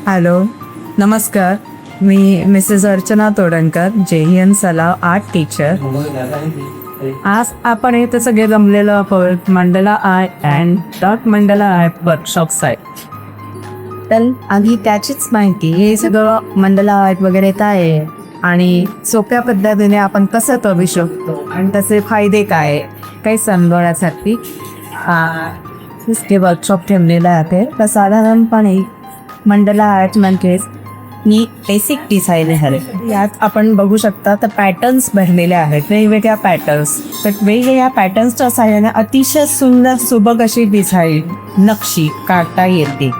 Hello, नमस्कार. मी Mrs Archana Todankar, JEN Salav art teacher. आज आपण इथे सगळे जमलेलो आहोत mandala art and mandala art वर्कशॉपसाठी. तर आधी त्याचीच माहिती, हे सगळं मंडला आर्ट वगैरे काय आहे आणि सोप्या पद्धतीने आपण कसं करू शकतो आणि त्याचे फायदे काय काही समजवण्यासाठी हे वर्कशॉप ठेवलेलं आहे. तर साधारणपणे मंडला आर्ट म्हणजे ही बेसिक डिझाईन आहे. यात आपण बघू शकता तर पॅटर्न्स भरलेले आहेत, वेगवेगळ्या पॅटर्न्स. तर वेगवेगळ्या पॅटर्न्सच्या सहाय्याने अतिशय सुंदर सुबक अशी डिझाईन नक्षी काढता येते.